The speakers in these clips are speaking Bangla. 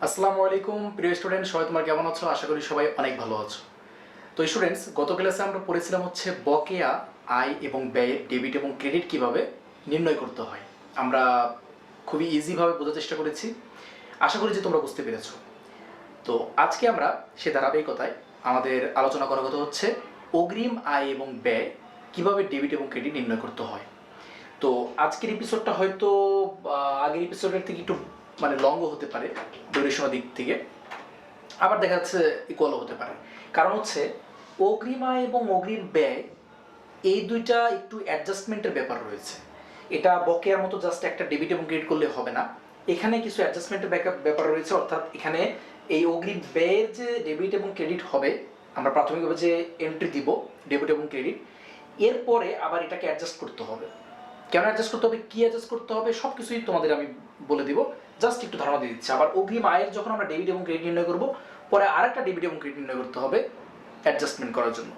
আসসালামু আলাইকুম প্রিয় স্টুডেন্ট, সবাই তোমরা কেমন আছো? আশা করি সবাই অনেক ভালো আছো। তো স্টুডেন্টস, গত ক্লাসে আমরা পড়েছিলাম হচ্ছে বকেয়া আয় এবং ব্যয়ের ডেবিট এবং ক্রেডিট কিভাবে নির্ণয় করতে হয়। আমরা খুবই ইজিভাবে বোঝার চেষ্টা করেছি। আশা করি যে তোমরা বুঝতে পেরেছো। তো আজকে আমরা সে ধারাবাহিকতায় আমাদের আলোচনা করার কথা হচ্ছে অগ্রিম আয় এবং ব্যয় কিভাবে ডেবিট এবং ক্রেডিট নির্ণয় করতে হয়। তো আজকের এপিসোডটা হয়তো আগের এপিসোডের থেকে একটু লংও হতে পারে ডিউরেশনের দিক থেকে, আবার দেখা যাচ্ছে ইকুয়ালও হতে পারে। কারণ হচ্ছে অগ্রিম আয় এবং অগ্রিম ব্যয় এই দুইটা একটু অ্যাডজাস্টমেন্টের ব্যাপার রয়েছে। এটা বকেয়ার মতো জাস্ট একটা ডেবিট এবং ক্রেডিট করলে হবে না, এখানে কিছু অ্যাডজাস্টমেন্টের ব্যাপার রয়েছে। অর্থাৎ এখানে এই অগ্রিম ব্যয়ের যে ডেবিট এবং ক্রেডিট হবে, আমরা প্রাথমিকভাবে যে এন্ট্রি দিব ডেবিট এবং ক্রেডিট, এরপরে আবার এটাকে অ্যাডজাস্ট করতে হবে। কেন অ্যাডজাস্ট করতে হবে, কি অ্যাডজাস্ট করতে হবে, সব কিছুই তোমাদের আমি বলে দিব, জাস্ট একটু ধারণা দিয়ে দিচ্ছি। আবার অগ্রিম আয়ের যখন আমরা ডেবিট এবং ক্রেডিট নির্ণয় করব, পরে আরেকটা ডেবিট এবং ক্রেডিট নির্ণয় করতে হবে অ্যাডজাস্টমেন্ট করার জন্য।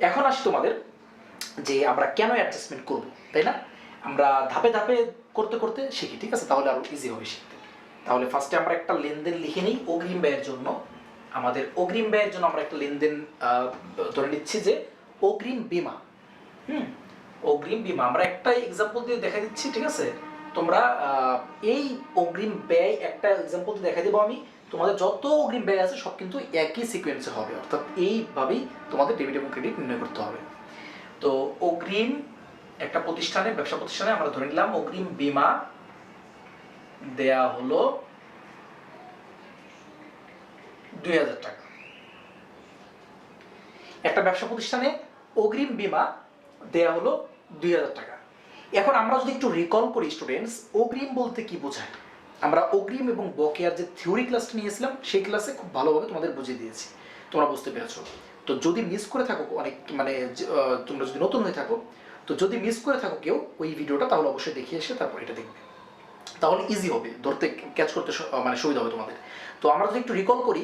এখন আসি তোমাদের যে আমরা কেন অ্যাডজাস্টমেন্ট করব, তাই না? আমরা ধাপে ধাপে করতে করতে শিখি, ঠিক আছে? তাহলে আরো ইজি হবে শিখতে। তাহলে ফার্স্টে আমরা একটা লেনদেন লিখে নিই অগ্রিম ব্যয়ের জন্য। আমাদের অগ্রিম ব্যয়ের জন্য আমরা একটা লেনদেন ধরে নিচ্ছি যে অগ্রিম বীমা। অগ্রিম বীমা আমরা একটা এক্সাম্পল দিয়ে দেখা দিচ্ছি, ঠিক আছে? তোমরা এই অগ্রিম ব্যয় একটা এক্সাম্পল দিয়ে দেখা দেবো আমি। তোমাদের যত অগ্রিম ব্যয় আছে সব কিন্তু একই সিকোয়েন্সে হবে, অর্থাৎ এইভাবেই তোমাদের ডেবিট এবং ক্রেডিট নির্ণয় করতে হবে। তো অগ্রিম একটা প্রতিষ্ঠানে, ব্যবসা প্রতিষ্ঠানে আমরা ধরে নিলাম অগ্রিম বীমা দেয়া হলো 2000 টাকা। একটা ব্যবসা প্রতিষ্ঠানে অগ্রিম বীমা দেয়া হলো 2000 টাকা। এখন আমরা যদি একটু রিকল করি স্টুডেন্টস, অগ্রিম বলতে কি বোঝায়? আমরা অগ্রিম এবং বকেয়ার যে থিওরি ক্লাসটা নিয়েছিলাম সেই ক্লাসে খুব ভালোভাবে তোমাদের বুঝিয়ে দিয়েছি, তোমরা বুঝতে পেরেছো। তো যদি মিস করে থাকো অনেক, তোমরা যদি নতুন হয়ে থাকো, তো যদি মিস করে থাকো কেউ ওই ভিডিওটা, তাহলে অবশ্যই দেখে এসে তারপর এটা দেখবে, তাহলে ইজি হবে, ধরতে ক্যাচ করতে সুবিধা হবে তোমাদের। তো আমরা যদি একটু রিকল করি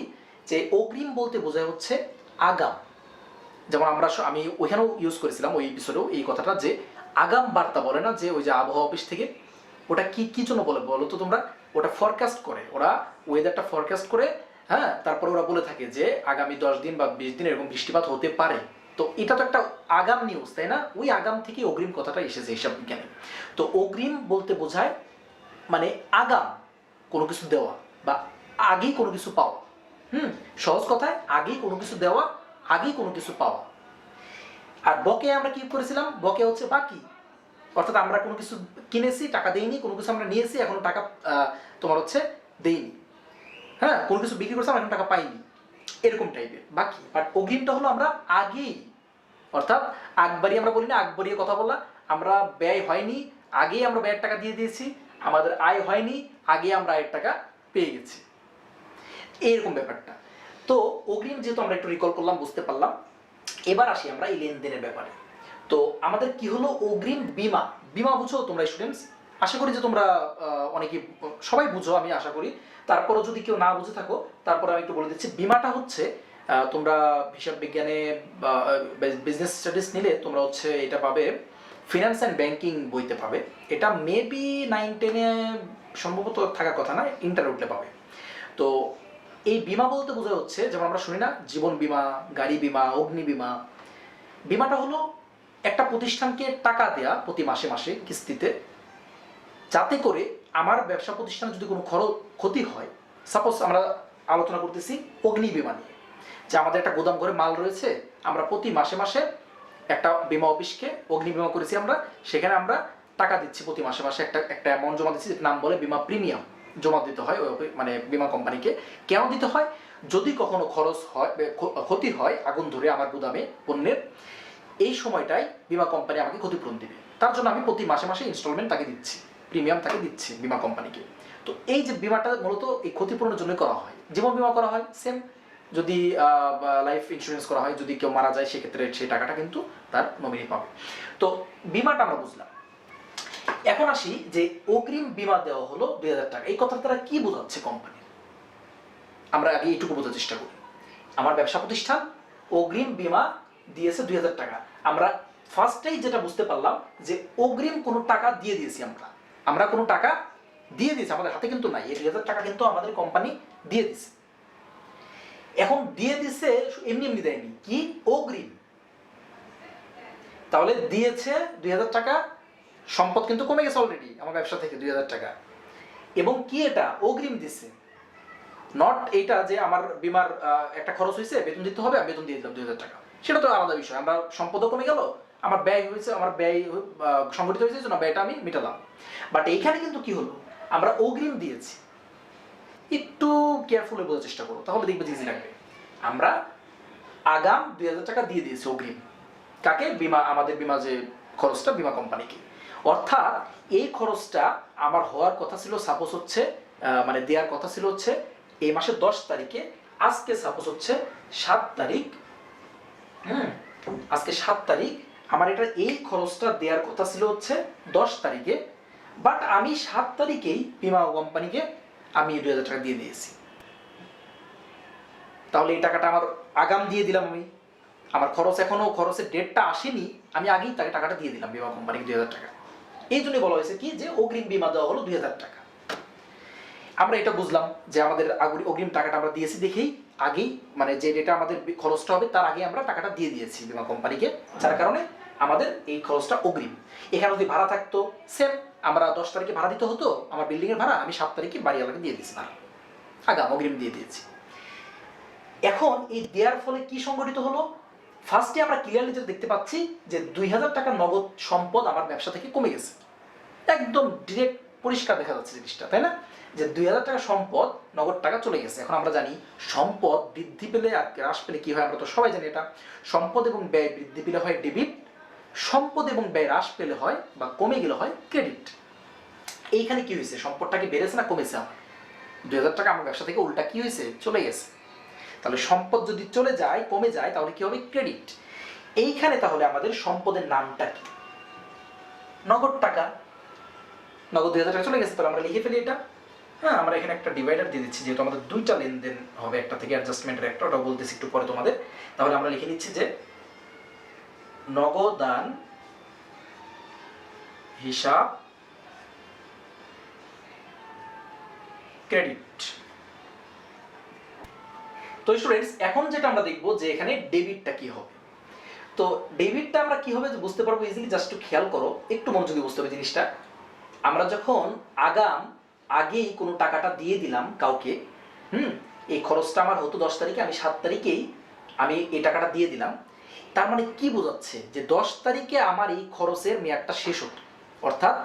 যে অগ্রিম বলতে বোঝায় হচ্ছে আগাম। যেমন আমি ওইখানেও ইউজ করেছিলাম ওই এপিসোডেও এই কথাটা, যে আগাম বার্তা বলে না, যে ওই যে আবহাওয়া অফিস থেকে, ওটা কি জন্য বলে বলো তো তোমরা? ওটা ফরকাস্ট করে, ওরা ওয়েদারটা ফরকাস্ট করে, হ্যাঁ, তারপরে ওরা বলে থাকে যে আগামী 10 দিন বা 20 দিন এরকম বৃষ্টিপাত হতে পারে। তো এটা তো একটা আগাম নিউজ, তাই না? ওই আগাম থেকে অগ্রিম কথাটা এসেছে হিসাব বিজ্ঞানে। তো অগ্রিম বলতে বোঝায় মানে আগাম কোনো কিছু দেওয়া বা আগেই কোনো কিছু পাওয়া। সহজ কথায় আগেই কোনো কিছু দেওয়া, আগেই কোনো কিছু পাওয়া। আর বকেয়া আমরা কি করেছিলাম? বকেয়া হচ্ছে বাকি, অর্থাৎ আমরা কোনো কিছু কিনেছি, টাকা দেইনি, কোনো কিছু আমরা নিয়েছি, এখনো টাকা তোমার হচ্ছে দেইনি, হ্যাঁ, কোনো কিছু বিক্রি করছিলাম, এখন টাকা পাইনি, এরকম টাইপের বাকি। বাট অগ্রিমটা হলো আমরা আগেই, অর্থাৎ আগবাড়ি আমরা বলি না, আগবাড়িয়ে কথা বললাম, আমরা ব্যয় হয়নি, আগেই আমরা ব্যয়ের টাকা দিয়ে দিয়েছি, আমাদের আয় হয়নি, আগে আমরা আয়ের টাকা পেয়ে গেছি, এইরকম ব্যাপারটা। তো অগ্রিম যেহেতু আমরা একটু রিকল করলাম, বুঝতে পারলাম, এবার আসি আমরা এই লেনদেনের ব্যাপারে। তো আমাদের কি হলো অগ্রিম বীমা। বীমা বুঝো তোমরা স্টুডেন্টস? আশা করি যে তোমরা অনেকে সবাই বুঝো, আমি আশা করি। তারপরও যদি কেউ না বুঝে থাকো, তারপরে আমি একটু বলে দিচ্ছি। বীমাটা হচ্ছে তোমরা হিসাব বিজ্ঞানে বা বিজনেস স্টাডিজ নিলে তোমরা হচ্ছে এটা পাবে ফিনান্স অ্যান্ড ব্যাংকিং বইতে পাবে। এটা মেবি 9-10-এ সম্ভবত থাকার কথা না, ইন্টার উঠলে পাবে। তো এই বীমা বলতে বোঝা হচ্ছে, যেমন আমরা শুনি না জীবন বীমা, গাড়ি বীমা, অগ্নি বীমা। বীমাটা হলো একটা প্রতিষ্ঠানকে টাকা দেয়া প্রতি মাসে মাসে কিস্তিতে, যাতে করে আমার ব্যবসা প্রতিষ্ঠানে যদি কোনো ক্ষতি হয়, সাপোজ আমরা আলোচনা করতেছি অগ্নি বীমা নিয়ে, যে আমাদের একটা গোদাম ঘরে মাল রয়েছে, আমরা প্রতি মাসে মাসে একটা বীমা অফিসকে অগ্নি বীমা করেছি আমরা, সেখানে আমরা টাকা দিচ্ছি প্রতি মাসে মাসে একটা অ্যামাউন্ট জমা দিচ্ছি, যেটার নাম বলে বীমা প্রিমিয়াম। জমা দিতে হয় ওই বীমা কোম্পানিকে। কেন দিতে হয়? যদি কখনো খরচ হয়, ক্ষতি হয়, আগুন ধরে আমার গুদামে পণ্যের, এই সময়টাই বীমা কোম্পানি আমাকে ক্ষতিপূরণ দিবে। তার জন্য আমি প্রতি মাসে মাসে ইনস্টলমেন্ট তাকে দিচ্ছি, প্রিমিয়াম তাকে দিচ্ছি বীমা কোম্পানিকে। তো এই যে বীমাটা মূলত এই ক্ষতিপূরণের জন্য করা হয়। জীবন বীমা করা হয় সেম, যদি লাইফ ইন্স্যুরেন্স করা হয়, যদি কেউ মারা যায় সেক্ষেত্রে সেই টাকাটা কিন্তু তার নমিনি পাবে। তো বীমাটা আমরা বুঝলাম। এখন আসি যে অগ্রিম বীমা দেওয়া হলো 2000 টাকা, এই কথার দ্বারা কি বোঝাচ্ছে কোম্পানি? আমরা আগে এইটুকু বোঝার চেষ্টা করি। আমার ব্যবসা প্রতিষ্ঠান অগ্রিম বীমা দিয়েছে 2000 টাকা। আমরা ফার্স্টেই যেটা বুঝতে পারলাম যে অগ্রিম কোনো টাকা দিয়ে দিয়েছি, আমরা কোনো টাকা দিয়ে দিয়েছে, আমাদের হাতে কিন্তু নাই, এই 2000 টাকা কিন্তু আমাদের কোম্পানি দিয়ে দিছে। এখন দিয়ে দিছে এমনি এমনি দেয়নি, কি অগ্রিম। তাহলে দিয়েছে 2000 টাকা, সম্পদ কিন্তু কমে গেছে অলরেডি আমার ব্যবসা থেকে 2000 টাকা, এবং কি এটা অগ্রিম দিছে। নট এইটা যে আমার বিমার একটা খরচ হয়েছে, বেতন দিতে হবে, আমি বেতন দিয়ে দিলাম 2000 টাকা, সেটা তো আলাদা বিষয়। আমরা সম্পদও কমে গেল, আমার ব্যয় হয়েছে, আমার ব্যয় সংগঠিত হয়েছে, না ব্যয়টা আমি মেটালাম। বাট এইখানে কিন্তু কি হলো, আমরা অগ্রিম দিয়েছি। একটু কেয়ারফুলি বোঝার চেষ্টা করো, তাহলে দেখবে ইজি লাগবে। আমরা আগাম 2000 টাকা দিয়ে দিয়েছি অগ্রিম, কাকে? বিমা, আমাদের বিমা যে খরচটা, বিমা কোম্পানিকে। অর্থাৎ এই খরচটা আমার হওয়ার কথা ছিল, সাপোজ হচ্ছে মানে দেওয়ার কথা ছিল হচ্ছে এই মাসের 10 তারিখে, আজকে সাপোজ হচ্ছে 7 তারিখ, আজকে 7 তারিখ, আমার এটা এই খরচটা দেওয়ার কথা ছিল হচ্ছে 10 তারিখে, বাট আমি 7 তারিখেই বিমা কোম্পানিকে আমি 2000 টাকা দিয়ে দিয়েছি। তাহলে এই টাকাটা আমার আগাম দিয়ে দিলাম আমি, আমার খরচ এখনো, খরচের ডেটটা আসেনি, আমি আগেই তাকে টাকাটা দিয়ে দিলাম বিমা কোম্পানিকে 2000 টাকা। এই জন্য বলা হয়েছে কি যে অগ্রিম বিমা দেওয়া হলো 2000 টাকা। আমরা এটা বুঝলাম যে আমাদের অগ্রিম টাকাটা আমরা দিয়েছি দেখেই আগেই, মানে যে ডেটা আমাদের খরচটা হবে তার আগে আমরা টাকাটা দিয়ে দিয়েছি বিমা কোম্পানিকে, যার কারণে আমাদের এই খরচটা অগ্রিম। এখানে যদি ভাড়া থাকতো সেম, আমরা 10 তারিখে ভাড়া দিতে হতো আমার বিল্ডিং এর ভাড়া, আমি 7 তারিখে বাড়িওয়ালাকে দিয়ে দিয়েছি ভাড়া, আগাম অগ্রিম দিয়ে দিয়েছি। এখন এই দেওয়ার ফলে কি সংগঠিত হলো, ফার্স্টে আমরা ক্লিয়ারলি যেটা দেখতে পাচ্ছি যে 2000 টাকা নগদ সম্পদ আমার ব্যবসা থেকে কমে গেছে, একদম ডিরেক্ট পরিষ্কার দেখা যাচ্ছে জিনিসটা, তাই না? যে 2000 টাকা সম্পদ, নগদ টাকা চলে গেছে। এখন আমরা জানি সম্পদ বৃদ্ধি পেলে আর হ্রাস পেলে কি হয়, আমরা তো সবাই জানি এটা, সম্পদ এবং ব্যয় বৃদ্ধি পেলে হয় ডেবিট, সম্পদ এবং ব্যয় হ্রাস পেলে হয় বা কমে গেলে হয় ক্রেডিট। এইখানে কি হয়েছে, সম্পদটাকে বেড়েছে না কমেছে? আমার 2000 টাকা আমার ব্যবসা থেকে উল্টা কি হয়েছে, চলে গেছে। তাহলে সম্পদ যদি চলে যায়, কমে যায়, তাহলে কি হবে, ক্রেডিট। এইখানে তাহলে আমাদের সম্পদের নামটা কি, নগদ টাকা, নগদ 2000 টাকা চলে গেছে, তাহলে আমরা লিখে ফেলি এটা। হ্যাঁ, আমরা এখানে একটা ডিভাইডার দিয়ে দিচ্ছি, যেহেতু আমাদের দুইটা লেনদেন হবে, একটা থেকে অ্যাডজাস্টমেন্টের একটা, ওটা বলতেছি একটু পরে তোমাদের। তাহলে আমরা লিখে দিচ্ছি যে নগদান হিসাব ক্রেডিট। তো স্টুডেন্টস, এখন যেটা আমরা দেখবো যে এখানে ডেবিটটা কি হবে। তো ডেবিটটা আমরা কি হবে বুঝতে পারবো ইজিলি, জাস্ট একটু খেয়াল করো, একটু মনোযোগী বুঝতে হবে জিনিসটা। আমরা যখন আগেই কোনো টাকাটা দিয়ে দিলাম কাউকে, এই খরচটা আমার হতো 10 তারিখে, আমি 7 তারিখেই আমি এই টাকাটা দিয়ে দিলাম, তার মানে কি বোঝাচ্ছে যে 10 তারিখে আমার এই খরচের মেয়াদটা শেষ হতো। অর্থাৎ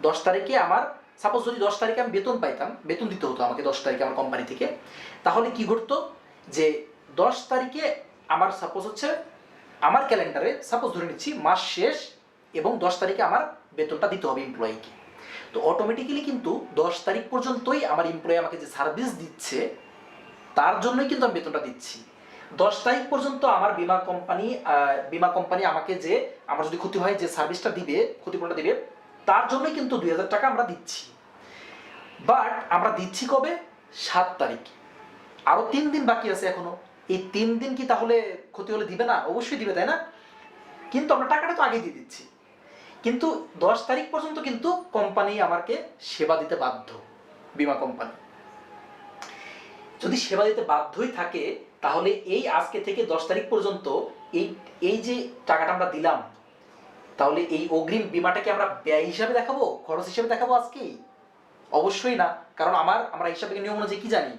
10 তারিখে আমার, সাপোজ যদি 10 তারিখে আমি বেতন পাইতাম, বেতন দিতে হতো আমাকে 10 তারিখে আমার কোম্পানি থেকে, তাহলে কি ঘটতো যে 10 তারিখে আমার সাপোজ হচ্ছে আমার ক্যালেন্ডারে, সাপোজ ধরে নিচ্ছি মাস শেষ এবং 10 তারিখে আমার বেতনটা দিতে হবে এমপ্লয়িকে। তো অটোমেটিক্যালি কিন্তু 10 তারিখ পর্যন্তই আমার এমপ্লয়ি আমাকে যে সার্ভিস দিচ্ছে তার জন্যই কিন্তু আমি বেতনটা দিচ্ছি। 10 তারিখ পর্যন্ত আমার বিমা কোম্পানি আমাকে যে, আমার যদি ক্ষতি হয়, যে সার্ভিসটা দিবে, ক্ষতিপূরণটা দিবে, তার জন্যই কিন্তু 2000 টাকা আমরা দিচ্ছি। বাট আমরা দিচ্ছি কবে, 7 তারিখে, আরো 3 দিন বাকি আছে এখনো। এই 3 দিন কি তাহলে ক্ষতি হলে দিবে না? অবশ্যই দিবে, তাই না? কিন্তু আমরা টাকাটা তো আগে দিয়ে দিচ্ছি। কিন্তু 10 তারিখ পর্যন্ত কিন্তু কোম্পানি আমাকে সেবা দিতে বাধ্য, বিমা কোম্পানি যদি সেবা দিতে বাধ্যই থাকে, তাহলে এই আজকে থেকে 10 তারিখ পর্যন্ত এই যে টাকাটা আমরা দিলাম, তাহলে এই অগ্রিম বিমাটাকে আমরা ব্যয় হিসাবে দেখাবো, খরচ হিসাবে দেখাবো আজকেই? অবশ্যই না। কারণ আমরা হিসাবে নিয়ম অনুযায়ী কি জানি,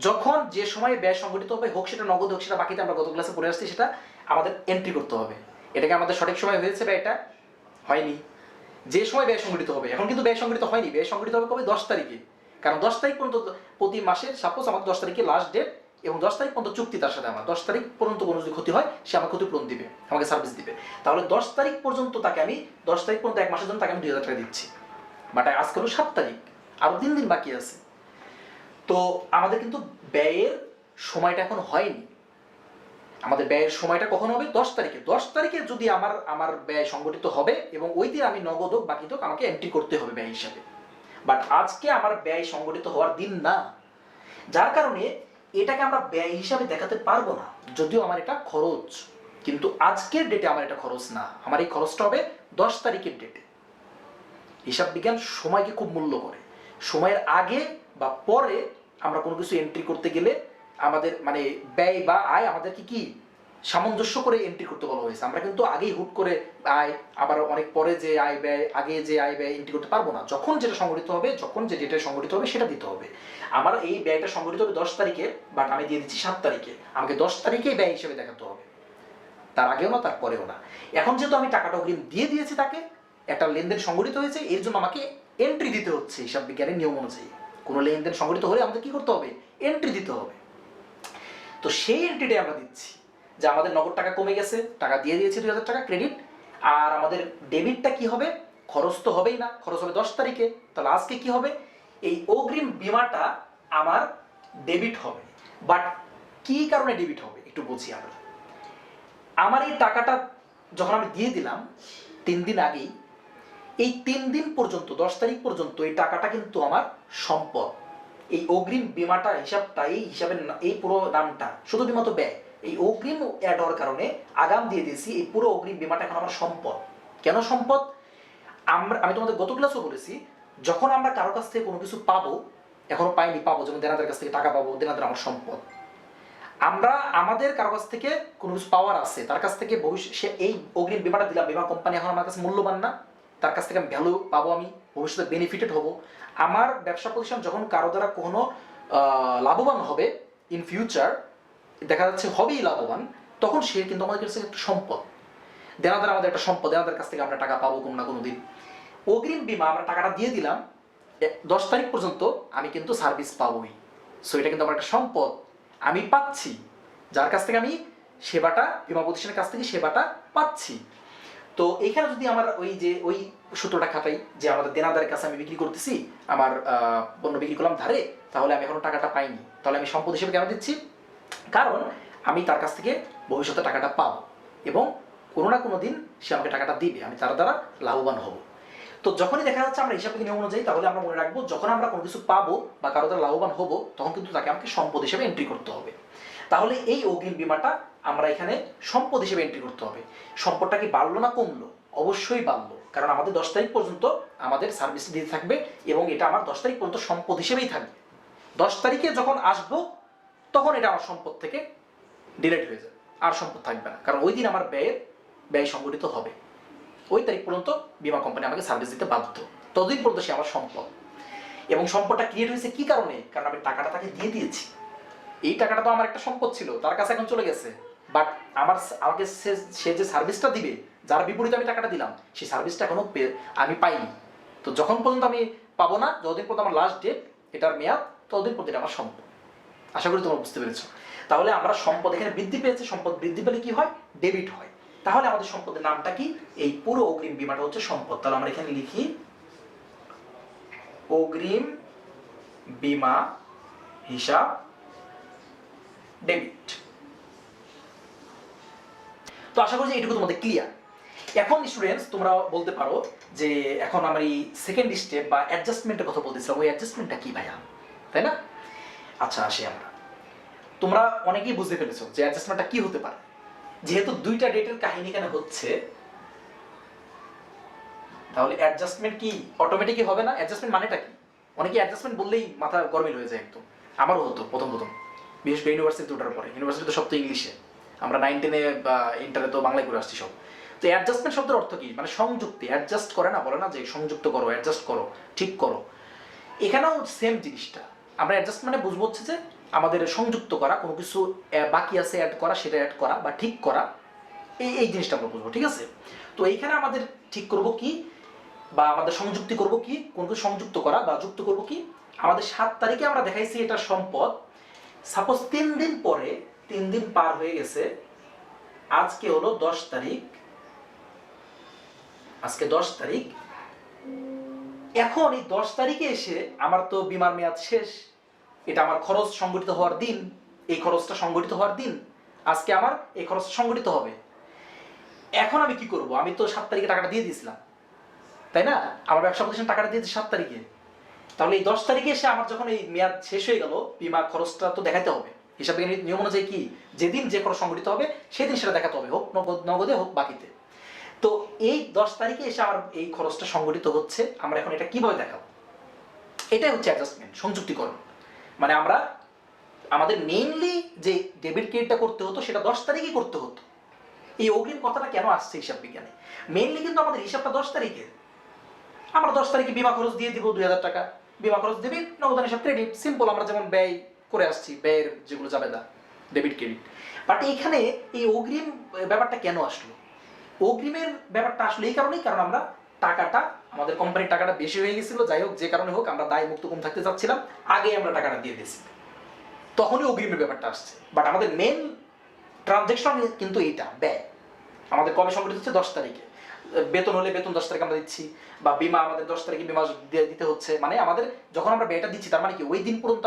যখন যে সময় ব্যয় সংগঠিত হবে, হোক সেটা নগদ হোক সেটা বাকিতে, আমরা গত ক্লাসে পড়ে আসছি, সেটা আমাদের এন্ট্রি করতে হবে। এটাকে আমাদের সঠিক সময় হয়েছে ব্যয়টা? হয়নি। যে সময় ব্যয় সংগঠিত হবে, এখন কিন্তু ব্যয় সংগঠিত হয়নি, ব্যয় সংগঠিত হবে কবে, 10 তারিখে। কারণ 10 তারিখ পর্যন্ত প্রতি মাসের, সাপোজ আমাদের 10 তারিখে লাস্ট ডেট, এবং 10 তারিখ পর্যন্ত চুক্তি তার সাথে আমার, 10 তারিখ পর্যন্ত কোনো যদি ক্ষতি হয় সে আমার ক্ষতিপূরণ দিবে, আমাকে সার্ভিস দিবে। তাহলে 10 তারিখ পর্যন্ত তাকে আমি, 10 তারিখ পর্যন্ত এক মাসের জন্য তাকে আমি 2000 টাকা দিচ্ছি। বাট আজকে হলো 7 তারিখ, আরো 3 দিন বাকি আছে। তো আমাদের কিন্তু ব্যয়ের সময়টা এখন হয়নি। আমাদের ব্যয়ের সময়টা কখন হবে, 10 তারিখে। 10 তারিখে যদি আমার ব্যয় সংগঠিত হবে এবং ওই দিন আমি নগদ হোক বাকি হোক আমাকে এন্ট্রি করতে হবে ব্যয় হিসাবে। বাট আজকে আমার ব্যয় সংগঠিত হওয়ার দিন না, যার কারণে এটাকে আমরা ব্যয় হিসাবে দেখাতে পারবো না, যদিও আমার এটা খরচ, কিন্তু আজকের ডেটে আমার এটা খরচ না, আমার এই খরচটা হবে 10 তারিখের ডেটে। হিসাব বিজ্ঞান সময়কে খুব মূল্য করে, সময়ের আগে বা পরে আমরা কোনো কিছু এন্ট্রি করতে গেলে আমাদের মানে ব্যয় বা আয় আমাদেরকে কি সামঞ্জস্য করে এন্ট্রি করতে বলা হয়েছে। আমরা কিন্তু আগেই হুট করে আয় আবার অনেক পরে যে আয় ব্যয় আগে যে আয় ব্যয় এন্ট্রি করতে পারবো না। যখন যেটা সংগঠিত হবে, যখন যে ডেটে সংগঠিত হবে সেটা দিতে হবে। আমার এই ব্যয়টা সংগঠিত হবে 10 তারিখে, বাট আমি দিয়ে দিচ্ছি 7 তারিখে, আমাকে 10 তারিখেই ব্যয় হিসেবে দেখাতে হবে, তার আগেও না তার পরেও না। এখন যেহেতু আমি টাকাটা অগ্রিম দিয়ে দিয়েছি, তাকে একটা লেনদেন সংগঠিত হয়েছে, এর জন্য আমাকে এন্ট্রি দিতে হচ্ছে হিসাব বিজ্ঞানের নিয়ম অনুযায়ী। কোনো লেনদেন সংগঠিত হলে আমাদের কি করতে হবে? এন্ট্রি দিতে হবে। তো সেই এন্ট্রিটাই আমরা দিচ্ছি যে আমাদের নগদ টাকা কমে গেছে, টাকা দিয়ে দিয়েছি 2000 টাকা ক্রেডিট, আর আমাদের ডেবিটটা কি হবে? খরচ তো হবেই না, খরচ হবে 10 তারিখে। তাহলে আজকে কি হবে? এই অগ্রিম বীমাটা আমার ডেবিট হবে। বাট কি কারণে ডেবিট হবে একটু বুঝি আমরা। আমার এই টাকাটা যখন আমি দিয়ে দিলাম 3 দিন আগেই, এই 3 দিন পর্যন্ত 10 তারিখ পর্যন্ত এই টাকাটা কিন্তু আমার সম্পদ। এই অগ্রিম বীমাটা হিসাবটা এই হিসাবের এই পুরো নামটা, শুধু বীমা তো ব্যয়, এই অগ্রিম অ্যাড হওয়ার কারণে আগাম দিয়ে দিয়েছি, এই পুরো অগ্রিম বীমাটা এখন আমার সম্পদ। কেন সম্পদ? আমি তোমাদের গত ক্লাসও বলেছি, যখন আমরা কারো কাছ থেকে কোনো কিছু পাবো, এখনো পাইনি, পাবো, যেমন দেনাদের কাছ থেকে টাকা পাবো, দেনাদের আমার সম্পদ। আমরা আমাদের কারো কাছ থেকে কোনো কিছু পাওয়ার আছে, তার কাছ থেকে ভবিষ্যৎ এই অগ্রিম বীমাটা দিলাম, বীমা কোম্পানি এখন আমার কাছে মূল্যবান না, তার কাছ থেকে আমি ভ্যালু পাবো, আমি ভবিষ্যতে বেনিফিটেড হব। আমার ব্যবসা প্রতিষ্ঠান যখন কারো দ্বারা কোনো লাভবান হবে ইন ফিউচার, দেখা যাচ্ছে হবেই লাভবান, তখন সে কিন্তু আমাদের কাছে একটা সম্পদ। দেনাদার আমাদের একটা সম্পদ, দেনাদার কাছ থেকে আমরা টাকা পাবো কোনো না কোনো দিন। অগ্রিম বীমা আমরা টাকাটা দিয়ে দিলাম, 10 তারিখ পর্যন্ত আমি কিন্তু সার্ভিস পাবোই। সো এটা কিন্তু আমার একটা সম্পদ, আমি পাচ্ছি, যার কাছ থেকে আমি সেবাটা, বীমা প্রতিষ্ঠানের কাছ থেকে সেবাটা পাচ্ছি। তো এইখানে যদি আমার ওই সূত্রটা খাটাই যে আমাদের দেনাদারের কাছে আমি বিক্রি করতেছি, আমার পণ্য বিক্রি করলাম ধারে, তাহলে আমি এখনো টাকাটা পাইনি, তাহলে আমি সম্পদ হিসেবে কেন দিচ্ছি? কারণ আমি তার কাছ থেকে ভবিষ্যতে টাকাটা পাবো এবং কোনো না কোনো দিন সে আমাকে টাকাটা দিবে, আমি তার দ্বারা লাভবান হব। তো যখনই দেখা যাচ্ছে আমরা হিসাব নিয়ম অনুযায়ী, তাহলে আমরা মনে রাখবো যখন আমরা কোনো কিছু পাবো বা কারো দ্বারা লাভবান হব, তখন কিন্তু তাকে আমাকে সম্পদ হিসেবে এন্ট্রি করতে হবে। তাহলে এই অগ্রিম বীমাটা আমরা এখানে সম্পদ হিসেবে এন্ট্রি করতে হবে। সম্পদটা কি বাড়লো না কমলো? অবশ্যই বাড়লো, কারণ আমাদের 10 তারিখ পর্যন্ত আমাদের সার্ভিস দিতে থাকবে এবং এটা আমার 10 তারিখ পর্যন্ত সম্পদ হিসেবেই থাকবে। 10 তারিখে যখন আসবো তখন এটা আমার সম্পদ থেকে ডিলিট হয়ে যাবে, আর সম্পদ থাকবে না, কারণ ওই দিন আমার ব্যয় সংগঠিত হবে। ওই তারিখ পর্যন্ত বীমা কোম্পানি আমাকে সার্ভিস দিতে বাধ্য, ততদিন পর্যন্ত সে আমার সম্পদ। এবং সম্পদটা ক্রিয়েট হয়েছে কি কারণে? কারণ আমি টাকাটা তাকে দিয়ে দিয়েছি। এই টাকাটা তো আমার একটা সম্পদ ছিল, তার কাছে এখন চলে গেছে, বাট আমাকে সে যে সার্ভিসটা দিবে, যার বিপরীতে আমি টাকাটা দিলাম, সেই সার্ভিসটা এখনো আমি পাইনি। তো যখন পর্যন্ত আমি পাবো না, যতদিন পর্যন্ত আমার লাস্ট ডেট, এটার মেয়াদ, ততদিন পর্যন্ত এটা আমার সম্পদ। আশা করি তোমরা বুঝতে পেরেছো। তাহলে আমরা সম্পদ এখানে বৃদ্ধি পেয়েছে, সম্পদ বৃদ্ধি পেলে কি হয়? ডেবিট হয়। তাহলে আমাদের সম্পদের নামটা কি? এই পুরো অগ্রিম বীমাটা হচ্ছে সম্পদ। তাহলে আমরা এখানে লিখি অগ্রিম বীমা হিসাব ডেবিট। তো আশা করি এইটুকু তোমাদের ক্লিয়ার। এখন স্টুডেন্টস তোমরা বলতে পারো যে এখন আমার এই সেকেন্ড স্টেপ বা অ্যাডজাস্টমেন্টের কথা বলতেছিলাম, ওই অ্যাডজাস্টমেন্টটা কি ভাইয়া, তাই না? আচ্ছা আসি আমরা। তোমরা অনেকেই বুঝতে পেরেছো যে অ্যাডজাস্টমেন্টটা কি হতে পারে। যেহেতু দুইটা ডেটের কাহিনী এখানে হচ্ছে, তাহলে অ্যাডজাস্টমেন্ট কি অটোমেটিকই হবে না? অ্যাডজাস্টমেন্ট মানেটা কি? অনেকে অ্যাডজাস্টমেন্ট বললেই মাথা গরমিল হয়ে যায় একদম। আমারও হতো প্রথম বিশেষ করে ইউনিভার্সিটি ওঠার পরে। ইউনিভার্সিটি তো সব তো ইংলিশে, আমরা 9, 10-এ বা ইন্টারে তো বাংলায় করে আসছি সব। তো অ্যাডজাস্টমেন্ট শব্দের অর্থ কি? মানে সংযুক্তি। অ্যাডজাস্ট করে না, বলে না যে সংযুক্ত করো, অ্যাডজাস্ট করো, ঠিক করো। এখানেও সেম জিনিসটা। আমরা অ্যাডজাস্ট মানে বুঝবো হচ্ছে যে আমাদের সংযুক্ত করা, কোনো কিছু বাকি আছে অ্যাড করা, সেটা অ্যাড করা বা ঠিক করা, এই জিনিসটা আমরা বুঝবো, ঠিক আছে? তো এইখানে আমাদের ঠিক করব কি বা আমাদের সংযুক্তি করব কি, কোন কিছু সংযুক্ত করা বা যুক্ত করব কি? আমাদের 7 তারিখে আমরা দেখাইছি এটা সম্পদ। সাপোজ 3 দিন পরে, 3 দিন পার হয়ে গেছে, আজকে হলো 10 তারিখ, আজকে 10 তারিখ। এখন এই 10 তারিখে এসে আমার তো বীমার মেয়াদ শেষ, এটা আমার খরচ সংগঠিত হওয়ার দিন, এই খরচটা সংগঠিত হওয়ার দিন, আজকে আমার এই খরচটা সংগঠিত হবে। এখন আমি কি করব? আমি তো 7 তারিখে টাকাটা দিয়ে দিয়েছিলাম, তাই না? আমার ব্যবসা প্রতিষ্ঠান টাকাটা দিয়েছে 7 তারিখে। তাহলে এই 10 তারিখে এসে আমার যখন এই মেয়াদ শেষ হয়ে গেল, বীমা খরচটা তো দেখাতে হবে। হিসাবে নিয়ম অনুযায়ী কি, যেদিন যে খরচ সংগঠিত হবে সেদিন সেটা দেখাতে হবে, হোক নগদে হোক বাকিতে। তো এই 10 তারিখে এসে আমার এই খরচটা সংগঠিত হচ্ছে, আমরা এখন এটা কিভাবে দেখাবো? এটাই হচ্ছে অ্যাডজাস্টমেন্ট, সংযুক্তিকরণ। মানে আমরা আমাদের মেইনলি যে ডেবিট ক্রেডিটটা করতে হতো সেটা 10 তারিখই করতে হতো। এই অগ্রিম কথাটা কেন আসছে হিসাব বিজ্ঞানে? মেইনলি কিন্তু আমাদের হিসাবটা 10 তারিখের। আমরা 10 তারিখে বিমা খরচ দিয়ে দিব 2000 টাকা, বিমা খরচ দেবে, নগদান হিসাব ক্রেডিট, সিম্পল। আমরা যেমন ব্যয় করে আসছি, ব্যয়ের যেগুলো যাবে না ডেবিট ক্রেডিট। বাট এইখানে এই অগ্রিম ব্যাপারটা কেন আসলো? অগ্রিমের ব্যাপারটা আসলে এই কারণেই, কারণ আমরা টাকাটা, আমাদের কোম্পানির টাকাটা বেশি হয়ে গেছিল, যাই হোক যে কারণে হোক, আমরা দায় মুক্ত কম থাকতে চাচ্ছিলাম, আগে আমরা টাকাটা দিয়ে দিয়েছি, তখনই অগ্রিমের ব্যাপারটা আসছে। বাট আমাদের মেন ট্রানজেকশন কিন্তু এইটা ব্যয় আমাদের কবে সংগঠিত হচ্ছে? 10 তারিখে। বেতন হলে বেতন 10 তারিখে আমরা দিচ্ছি, বা বিমা আমাদের 10 তারিখে বিমা দিতে হচ্ছে। মানে আমাদের যখন আমরা ব্যয়টা দিচ্ছি, তার মানে কি ওই দিন পর্যন্ত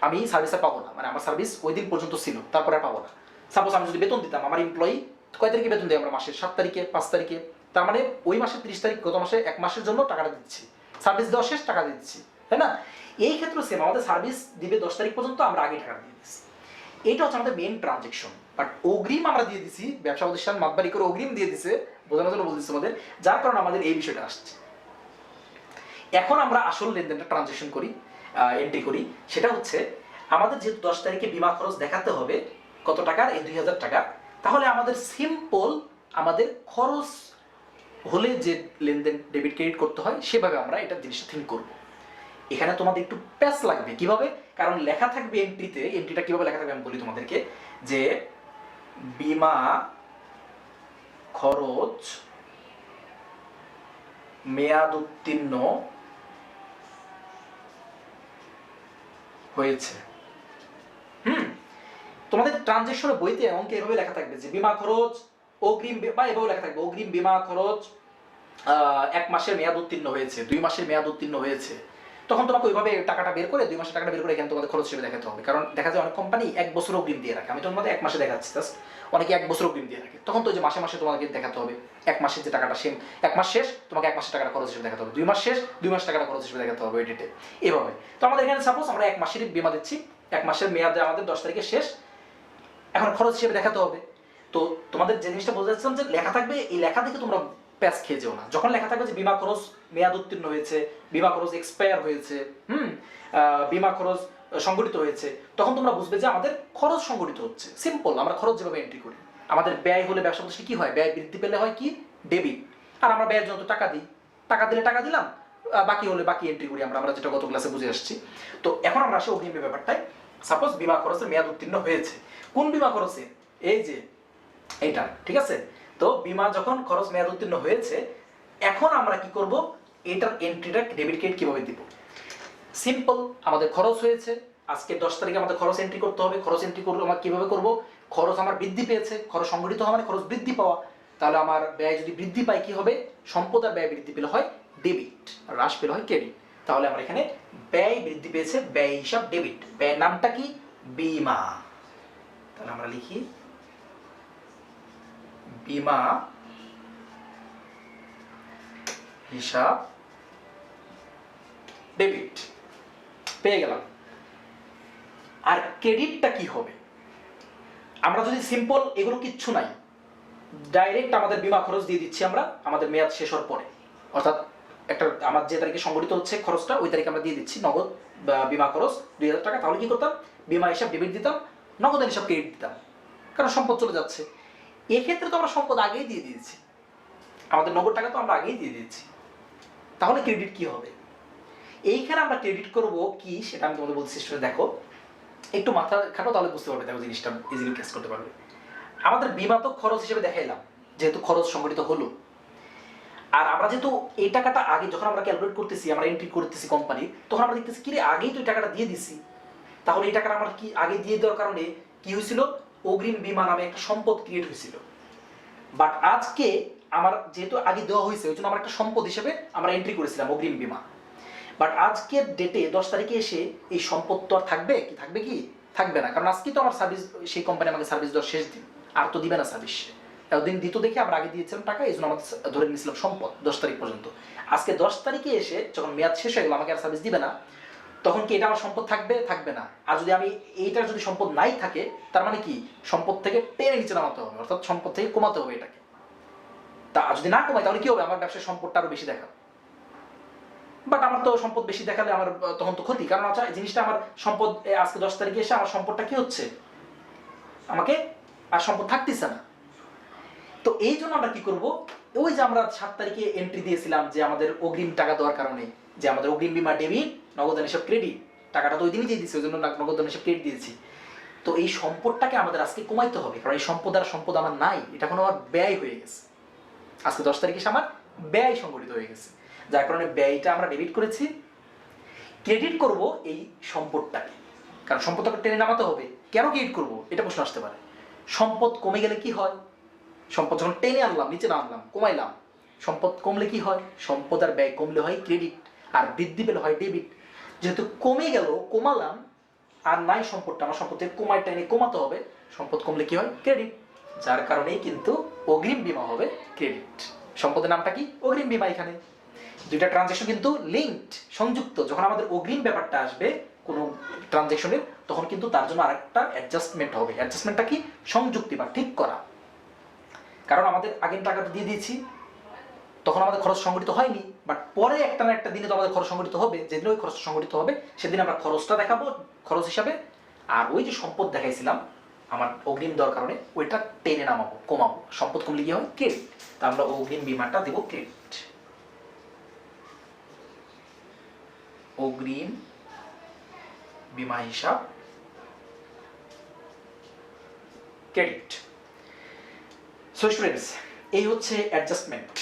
আমি সার্ভিসে পাবো না, মানে আমার সার্ভিস ওই দিন পর্যন্ত ছিল, তারপরে আর পাবো না। সাপোজ আমি যদি বেতন দিতাম, আমার এমপ্লয়ি কয় তারিখে বেতন দিই আমরা? মাসের 7 তারিখে, 5 তারিখে। তার মানে ওই মাসের 30 তারিখ, গত মাসে 1 মাসের জন্য টাকাটা দিচ্ছি, সার্ভিস দেওয়া শেষ, টাকা দিচ্ছি, তাই না? এই ক্ষেত্রে সেম, আমাদের সার্ভিস দিবে 10 তারিখ পর্যন্ত, আমরা আগে টাকা দিয়ে দিচ্ছি। এইটা হচ্ছে আমাদের মেন ট্রানজেকশন। বাট অগ্রিম আমরা দিয়ে দিছি, ব্যবসা প্রতিষ্ঠান মাতবাড়ি করে অগ্রিম দিয়ে দিছে, বোঝানোর জন্য বলতেছি আমাদের, যার কারণে আমাদের এই বিষয়টা আসছে। এখন আমরা আসল লেনদেনটা ট্রানজেকশন করি, এন্ট্রি করি। সেটা হচ্ছে আমাদের যেহেতু 10 তারিখে বিমা খরচ দেখাতে হবে কত টাকার? এই 2000 টাকা। তাহলে আমাদের সিম্পল আমাদের খরচ হলে যে লেনদেন ডেবিট ক্রেডিট করতে হয়, সেভাবে আমরা এটা জিনিসটা থিঙ্ক করব। এখানে তোমাদের একটু প্যাচ লাগবে। কিভাবে? কারণ লেখা থাকবে এন্ট্রিতে, এন্ট্রিটা কিভাবে লেখা থাকবে আমি বলি তোমাদেরকে, যে বিমা খরচ মেয়াদ উত্তীর্ণ হয়েছে। তোমাদের ট্রানজেকশনের বইতে অঙ্কে এভাবে লেখা থাকবে যে বিমা খরচ অগ্রিম, বা এভাবে লেখা থাকবে অগ্রিম বিমা খরচ 1 মাসের মেয়াদ উত্তীর্ণ হয়েছে, 2 মাসের মেয়াদ উত্তীর্ণ হয়েছে। তখন তোমাকে ওইভাবে টাকাটা বের করে, 2 মাসের টাকাটা বের করে এখানে তোমাদের খরচ হিসেবে দেখাতে হবে। কারণ দেখা যায় অনেক কোম্পানি 1 বছর অগ্রিম দিয়ে রাখে, আমি তোমাদের 1 মাসে দেখাচ্ছি, অনেকে 1 বছর অগ্রিম দিয়ে রাখে। তখন তো যে মাসে মাসে তোমাকে দেখাতে হবে 1 মাসের যে টাকাটা, সেম 1 মাস শেষ তোমাকে 1 মাসের টাকাটা খরচ হিসেবে দেখাতে হবে, 2 মাস শেষ 2 মাস টাকাটা খরচ হিসেবে দেখাতে হবে, ওই ডেটে। এভাবে তো আমাদের এখানে সাপোজ আমরা 1 মাসের বিমা দিচ্ছি, 1 মাসের মেয়াদে আমাদের 10 তারিখে শেষ, এখন খরচ হিসেবে দেখাতে হবে। তো তোমাদের যে জিনিসটা বলতে চাচ্ছিলাম, যে লেখা থাকবে, এই লেখা দেখে তোমরা প্যাচ খেয়ে যেও না। যখন লেখা থাকবে যে বিমা খরচ মেয়াদ উত্তীর্ণ হয়েছে, বিমা খরচ এক্সপায়ার হয়েছে, বিমা খরচ সংগঠিত হয়েছে, তখন তোমরা বুঝবে যে আমাদের খরচ সংগঠিত হচ্ছে। সিম্পল, আমরা খরচ যেভাবে এন্ট্রি করি, আমাদের ব্যয় হলে ব্যবসা প্রতিষ্ঠানে কি হয়? ব্যয় বৃদ্ধি পেলে হয় কি? ডেবিট। আর আমরা ব্যয়ের জন্য টাকা দিই, টাকা দিলে টাকা দিলাম, বাকি হলে বাকি এন্ট্রি করি আমরা যেটা গত ক্লাসে বুঝে আসছি। তো এখন আমরা আসি অগ্রিমের ব্যাপারটায়। সাপোজ বিমা খরচের মেয়াদ উত্তীর্ণ হয়েছে, কোন বিমা খরচে? এই যে এইটা, ঠিক আছে? তো বিমা যখন খরচ মেয়াদ উত্তীর্ণ হয়েছে, এখন আমরা কি করব? এটার এন্ট্রিটা ডেবিট ক্রেডিট কিভাবে দিব? সিম্পল, আমাদের খরচ হয়েছে, আজকে 10 তারিখে আমাদের খরচ এন্ট্রি করতে হবে। খরচ এন্ট্রি করবো আমরা কিভাবে করব? খরচ আমার বৃদ্ধি পেয়েছে, খরচ সংগঠিত হওয়া মানে খরচ বৃদ্ধি পাওয়া। তাহলে আমার ব্যয় যদি বৃদ্ধি পায় কি হবে? সম্পদ আর ব্যয় বৃদ্ধি পেলে হয় ডেবিট, আর হ্রাস পেলে হয় ক্রেডিট। তাহলে আমরা এখানে ব্যয় বৃদ্ধি পেয়েছে, ব্যয় হিসাব ডেবিট, ব্যয়ের নামটা কি? বিমা। তাহলে আমরা লিখি বিমা হিসাব ডেবিট, পেয়ে গেলাম। আর ক্রেডিটটা কি হবে? আমরা যদি সিম্পল, এগুলো কিচ্ছু নাই, ডাইরেক্ট আমাদের বিমা খরচ দিয়ে দিচ্ছি আমরা আমাদের মেয়াদ শেষ হওয়ার পরে, অর্থাৎ একটা আমার যে তারিখে সংগঠিত হচ্ছে খরচটা, ওই তারিখে আমরা দিয়ে দিচ্ছি নগদ বিমা খরচ 2000 টাকা। তাহলে কি করতাম? বিমা হিসাব ডেবিট দিতাম, নগদের হিসাব ক্রেডিট দিতাম, কারণ সম্পদ চলে যাচ্ছে। এক্ষেত্রে তো আমরা সম্পদ আগেই দিয়ে দিয়েছি, আমাদের নগদ টাকা তো আমরা আগেই দিয়ে দিয়েছি। তাহলে ক্রেডিট কি হবে? এইখানে আমরা ক্রেডিট করব কি সেটা আমি তোমাদের বলছি। দেখো একটু মাথা খাটো, তাহলে বুঝতে পারবে, দেখো জিনিসটা ইজিলি ক্যাচ করতে পারবে। আমাদের বিমা তো খরচ হিসেবে দেখাইলাম, যেহেতু খরচ সংগঠিত হলো। আর আমরা যেহেতু এই টাকাটা আগে যখন আমরা ক্যালকুলেট করতেছি, আমরা এন্ট্রি করতেছি কোম্পানি, তখন আমরা দেখতেছি কি রে, আগেই তো এই টাকাটা দিয়ে দিছি। তাহলে এই টাকাটা আমরা কি আগে দিয়ে দেওয়ার কারণে কি হয়েছিল? অগ্রিম বিমা নামে একটা সম্পদ ক্রিয়েট হয়েছিল। বাট আজকে আমার যেহেতু আগে দেওয়া হয়েছে, ওই জন্য আমরা একটা সম্পদ হিসেবে আমরা এন্ট্রি করেছিলাম অগ্রিম বিমা। বাট আজকের ডেটে 10 তারিখে এসে এই সম্পদ তো আর থাকবে কি? থাকবে কি? থাকবে না, কারণ আজকে তো আমার সার্ভিস, সেই কোম্পানি আমাকে সার্ভিস দেওয়ার শেষ দিন, আর তো দিবে না সার্ভিস। এতদিন দিত দেখে আমরা আগে দিয়েছিলাম টাকা, এই জন্য আমাদের ধরে নিয়েছিলাম সম্পদ 10 তারিখ পর্যন্ত। আজকে 10 তারিখে এসে যখন মেয়াদ শেষ হয়ে গেল, আমাকে আর সার্ভিস দিবে না, তখন কি এটা আমার সম্পদ থাকবে? থাকবে না। আর যদি আমি এইটার যদি সম্পদ নাই থাকে, তার মানে কি? সম্পদ থেকে টেনে নিচে নামাতে হবে, অর্থাৎ সম্পদ থেকে কমাতে হবে এটাকে। তা যদি না কমাই, তাহলে কি হবে? আমার ব্যবসার সম্পদটা আরো বেশি দেখাবে। বাট আমার তো সম্পদ বেশি দেখালে আমার তখন তো ক্ষতি, কারণ আচ্ছা জিনিসটা আমার সম্পদ আজকে 10 তারিখে এসে আমার সম্পদটা কি হচ্ছে, আমাকে আর সম্পদ থাকতেছে না। তো এই জন্য আমরা কি করব, ওই যে আমরা 7 তারিখে এন্ট্রি দিয়েছিলাম যে আমাদের অগ্রিম টাকা দেওয়ার কারণে, যে আমাদের অগ্রিম বিমা ডেবিট, নগদান হিসাব ক্রেডিট, টাকাটা তো ওই দিনই দিয়ে দিচ্ছি, ওই জন্য নগদান হিসাব ক্রেডিট দিয়েছি। তো এই সম্পদটাকে আমাদের আজকে কমাইতে হবে, কারণ এই সম্পদ আর সম্পদ আমার নাই, এটা কোনো আমার ব্যয় হয়ে গেছে। আজকে 10 তারিখে এসে আমার ব্যয় সংগঠিত হয়ে গেছে, যার কারণে ব্যয়টা আমরা ডেবিট করেছি। ক্রেডিট করব এই সম্পদটাকে, কারণ সম্পদটাকে টেনে নামাতে হবে। কেন ক্রেডিট করব এটা প্রশ্ন আসতে পারে। সম্পদ কমে গেলে কি হয়, সম্পদ যখন টেনে আনলাম, নিচে না আনলাম, কমাইলাম, সম্পদ কমলে কি হয়, সম্পদ আর ব্যয় কমলে হয় ক্রেডিট, আর বৃদ্ধি পেলে হয় ডেবিট। যেহেতু কমে গেল, কমালাম, আর নাই সম্পদটা, আমার সম্পদকে কমায় টেনে কমাতে হবে, সম্পদ কমলে কি হয় ক্রেডিট, যার কারণেই কিন্তু অগ্রিম বীমা হবে ক্রেডিট। সম্পদের নামটা কি, অগ্রিম বীমা। এখানে দুইটা ট্রানজ্যাকশন কিন্তু লিঙ্কড, সংযুক্ত। যখন আমাদের অগ্রিম ব্যাপারটা আসবে কোনো ট্রানজ্যাকশনের, তখন কিন্তু তার জন্য আরেকটা অ্যাডজাস্টমেন্ট হবে। অ্যাডজাস্টমেন্টটা কি, সংযুক্তি বা ঠিক করা। কারণ আমাদের আগের টাকাটা দিয়ে দিয়েছি, তখন আমাদের খরচ সংগঠিত হয়নি, বাট পরে একটা না একটা দিনে তো আমাদের খরচ সংগঠিত হবে। যেদিন ওই খরচ সংগঠিত হবে সেদিন আমরা খরচটা দেখাবো খরচ হিসাবে, আর ওই যে সম্পদ দেখাইছিলাম আমার অগ্রিম দেওয়ার কারণে, ওইটা টেনে নামাবো, কমাবো। সম্পদ কমলে গিয়ে হয় ক্রেডিট, তা আমরা অগ্রিম বীমাটা দেবো ক্রেডিট। অগ্রিম বীমা হিসাব ক্রেডিট। সো স্টুডেন্টস, এই হচ্ছে অ্যাডজাস্টমেন্ট।